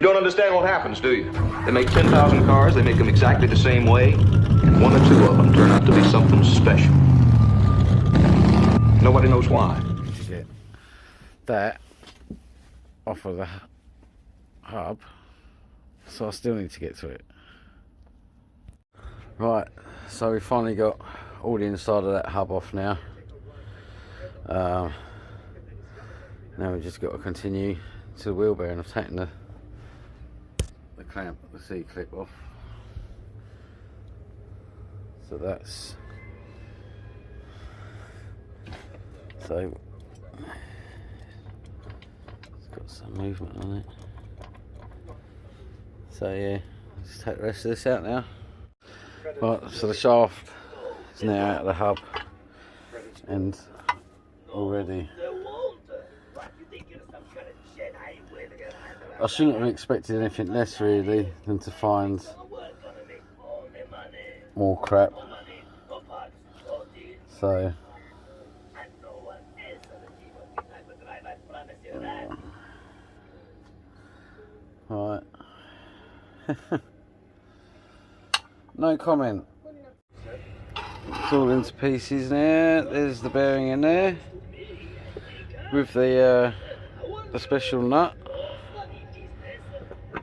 You don't understand what happens, do you? They make 10,000 cars, they make them exactly the same way, and one or two of them turn out to be something special. Nobody knows why. To get that off of the hub, so I still need to get to it. Right, so we finally got all the inside of that hub off now. Now we've just got to continue to the wheel bearing. I've taken the clamp, the C-clip off. So that's... So it's got some movement on it. So yeah, let's take the rest of this out now. Right, so the shaft is now out of the hub and already I shouldn't have expected anything less really than to find more crap. So right. No comment. It's all into pieces now. There's the bearing in there with the special nut.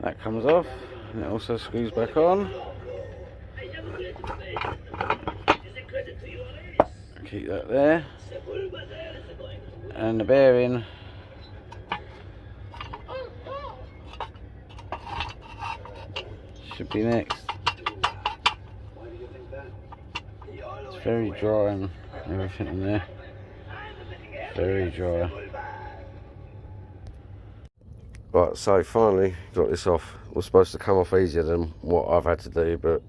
That comes off and it also screws back on. Keep that there. And the bearing should be next. It's very dry and everything in there. Very dry. Right, so finally got this off. It was supposed to come off easier than what I've had to do, but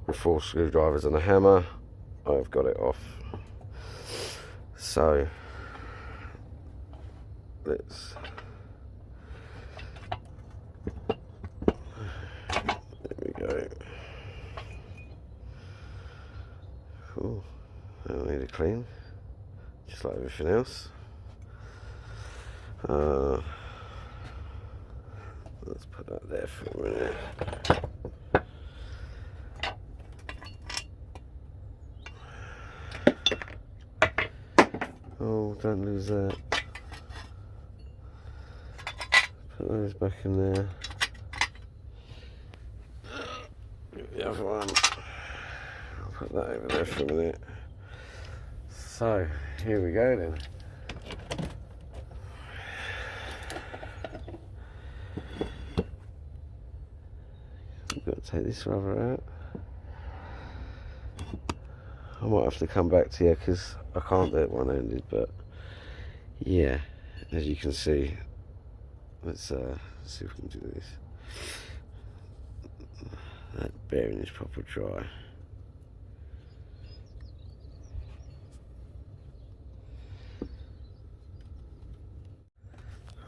with 4 screwdrivers and a hammer, I've got it off. So let's go. Cool. That'll need a clean, just like everything else. Let's put that there for a minute. Oh, don't lose that. Put those back in there. The other one, I'll put that over there for a minute. So, here we go then. I've got to take this rubber out. I might have to come back to you because I can't do it one-handed, but yeah, as you can see, let's see if we can do this. That bearing is proper dry.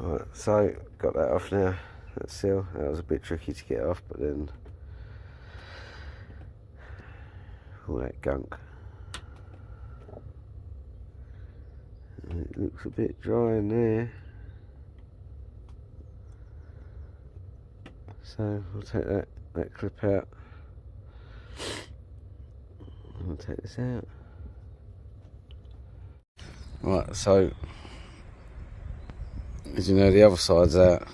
Alright, so got that off now. That seal, that was a bit tricky to get off, but then all that gunk. And it looks a bit dry in there. So I'll take that clip out. I'll take this out. Right, so as you know, the other side's out.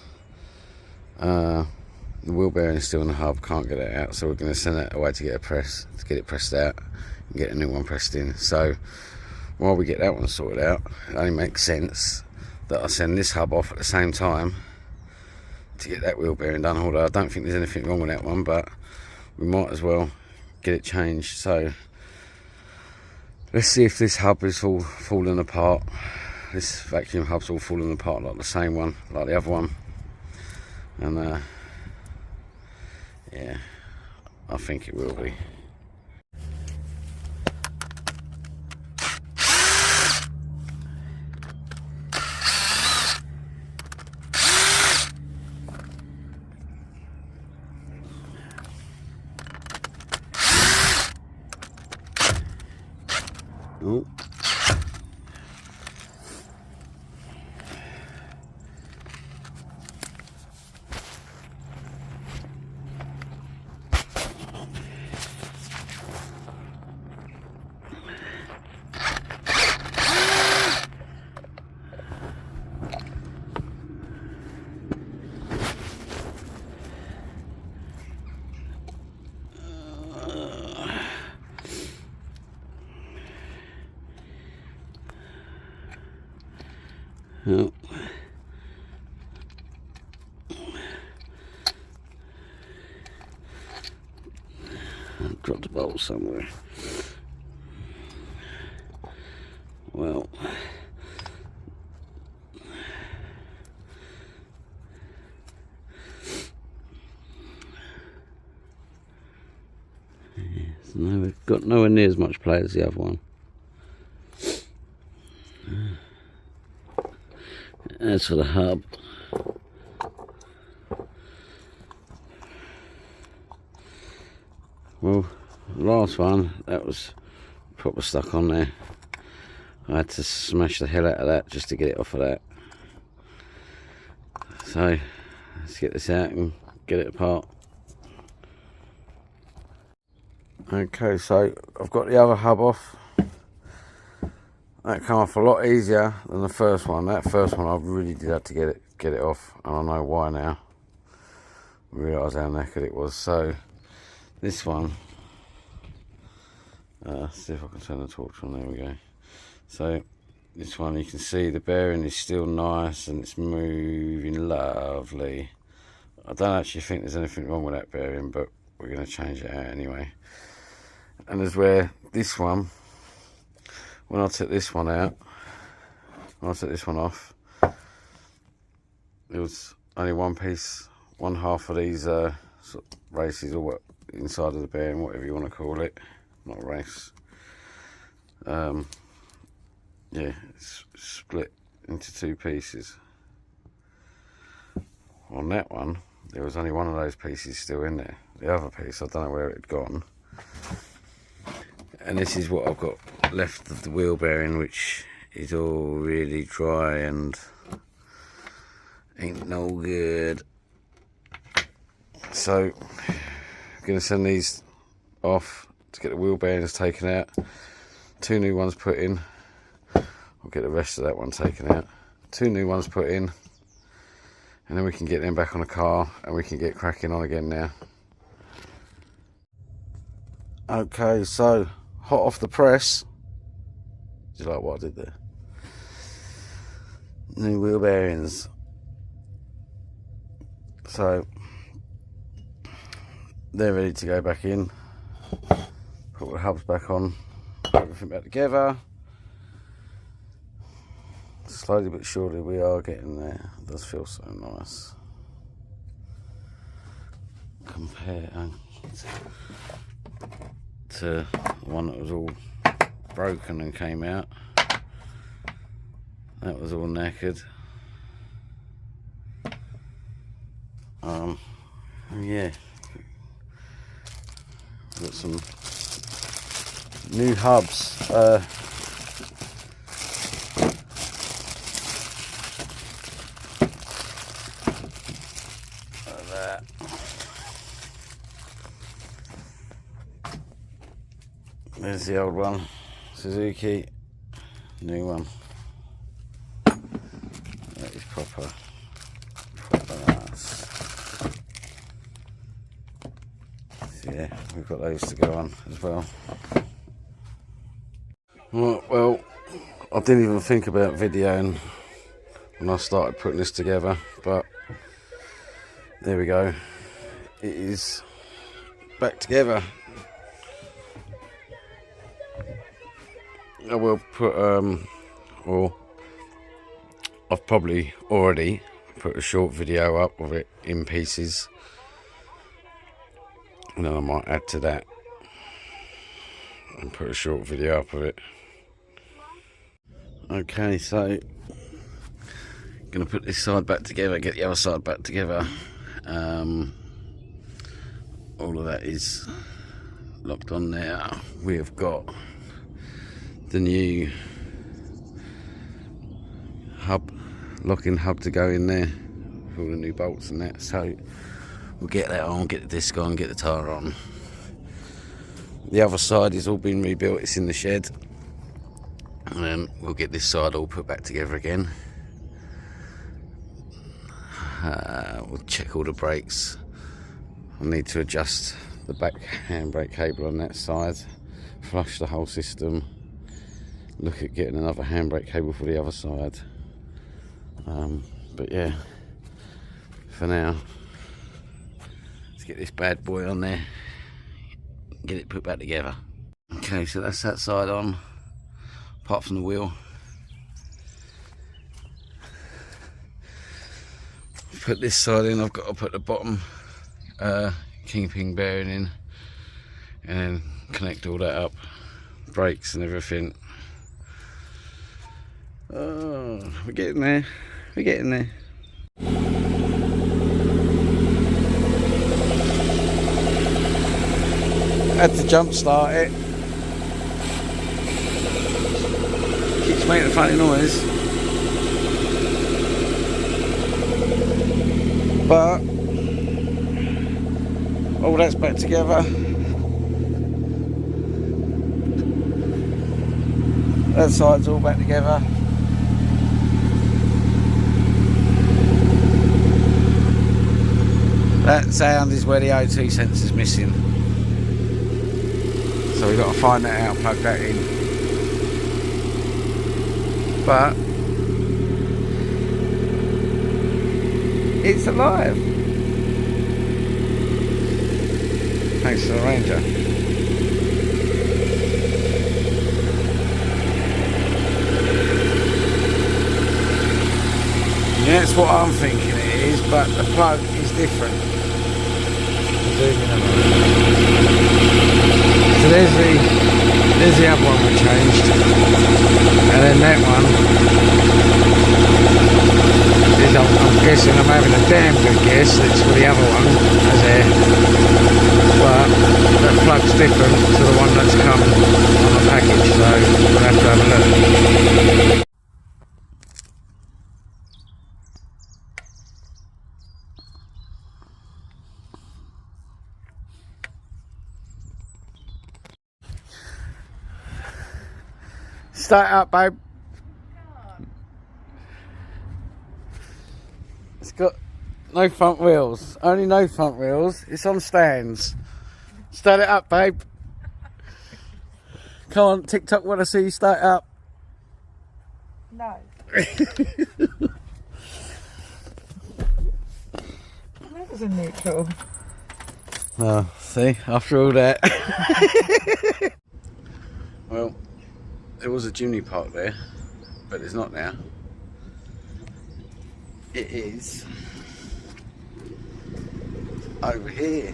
The wheel bearing is still in the hub, can't get it out, so we're going to send that away to get it pressed out and get a new one pressed in. So while we get that one sorted out, it only makes sense that I send this hub off at the same time to get that wheel bearing done, although I don't think there's anything wrong with that one, but we might as well get it changed. So let's see if this hub is all falling apart. This vacuum hub's all falling apart like the same one, like the other one. And yeah, I think it will be. Oh. Oh. I've dropped a bolt somewhere. Well, no, we've got nowhere near as much play as the other one. As for the hub, well, the last one, that was proper stuck on there. I had to smash the hell out of that just to get it off of that. So, let's get this out and get it apart. Okay, so I've got the other hub off. That came off a lot easier than the first one. That first one I really did have to get it off, and I know why now. I realise how knackered it was. So this one, see if I can turn the torch on. There we go. So this one, you can see the bearing is still nice and it's moving lovely. I don't actually think there's anything wrong with that bearing, but we're going to change it out anyway. And there's where this one, when I took this one out, when I took this one off, it was only one piece, one half of these sort of races, or what, inside of the bearing, whatever you want to call it, not a race. Yeah, it's split into two pieces. On that one, there was only one of those pieces still in there. The other piece, I don't know where it had gone. And this is what I've got left of the wheel bearing, which is all really dry and ain't no good. So I'm going to send these off to get the wheel bearings taken out. 2 new ones put in. I'll get the rest of that one taken out. 2 new ones put in, and then we can get them back on the car and we can get cracking on again now. Okay, so hot off the press. Just like what I did there. New wheel bearings. So they're ready to go back in. Put the hubs back on. Put everything back together. Slowly but surely we are getting there. It does feel so nice. Compare to the one that was all broken and came out. That was all knackered. Yeah, got some new hubs. That. There's the old one, Suzuki. New one. That is proper nice. So yeah, we've got those to go on as well. Well, I didn't even think about videoing when I started putting this together, but there we go. It is back together. I will put, or I've probably already put a short video up of it in pieces, and then I might add to that and put a short video up of it. Okay, so gonna put this side back together, get the other side back together. All of that is locked on there. We have got the new hub, locking hub to go in there with all the new bolts and that, so we'll get that on, get the disc on, get the tyre on. The other side is all been rebuilt, it's in the shed, and then we'll get this side all put back together again. We'll check all the brakes. I need to adjust the back handbrake cable on that side, flush the whole system, look at getting another handbrake cable for the other side, But yeah, for now, let's get this bad boy on there, get it put back together. Okay, so that's that side on, apart from the wheel. Put this side in, I've got to put the bottom kingpin bearing in, and then connect all that up, brakes and everything. Oh, we're getting there, we're getting there. Had to jump start it. Keeps making a funny noise. But all that's back together. That side's all back together. That sound is where the OT sensor's missing. So we've got to find that out, plug that in. But it's alive. Thanks to the Ranger. Yeah, that's what I'm thinking it is, but the plug is different. So there's the other one we changed, and then that one is, I'm guessing, I'm having a damn good guess, it's for the other one, as there, but that plug's different to the one that's come on the package, so we'll have to have a look. Start up, babe. It's got no front wheels. Only no front wheels. It's on stands. Start it up, babe. Come on, TikTok, want to see you start up. No. That was a neutral. Oh, see, after all that. Well, there was a jimny park there, but it's not now. It is over here.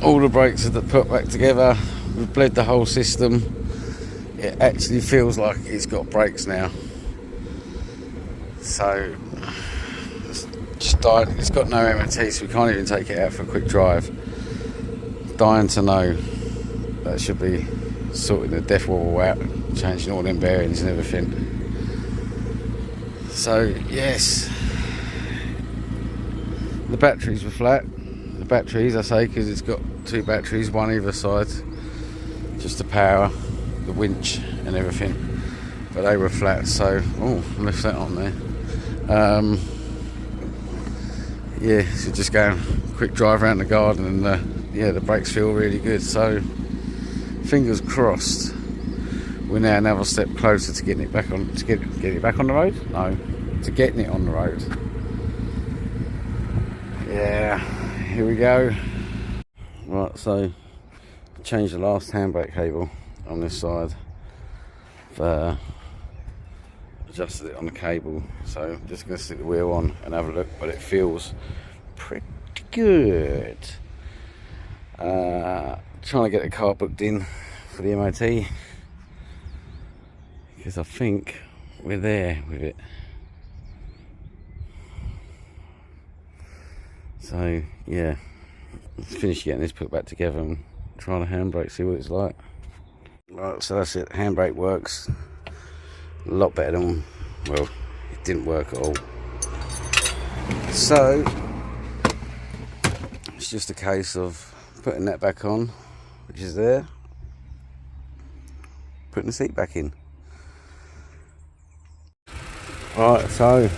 All the brakes are put back together. We've bled the whole system. It actually feels like it's got brakes now. So it's just died. It's got no MOT, so we can't even take it out for a quick drive. Dying to know. That should be sorting the death wall out, changing all them bearings and everything. So yes, the batteries were flat. The batteries, I say, because it's got two batteries, one either side, just to power the winch and everything. But they were flat, so I left that on there. Yeah, so just going a quick drive around the garden, and yeah, the brakes feel really good. So fingers crossed, we're now another step closer to getting it back on. To get it back on the road? No, to getting it on the road. Yeah, here we go. Right, so I changed the last handbrake cable on this side. Adjusted it on the cable, so I'm just going to stick the wheel on and have a look, but it feels pretty good. Trying to get the car booked in for the MOT, because I think we're there with it. So yeah, let's finish getting this put back together and try the handbrake, see what it's like. Right, so that's it. Handbrake works a lot better than, well, it didn't work at all. So it's just a case of putting that back on, which is there, putting the seat back in. Right, so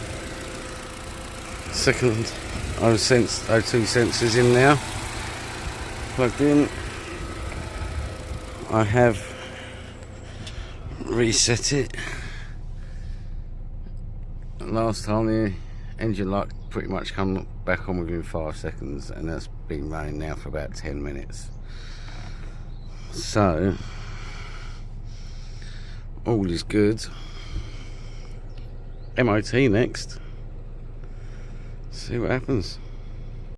second O2 sensors in now, plugged in. I have reset it. Last time the engine light pretty much come back on within 5 seconds, and that's been running now for about 10 minutes. So all is good. MOT next. See what happens.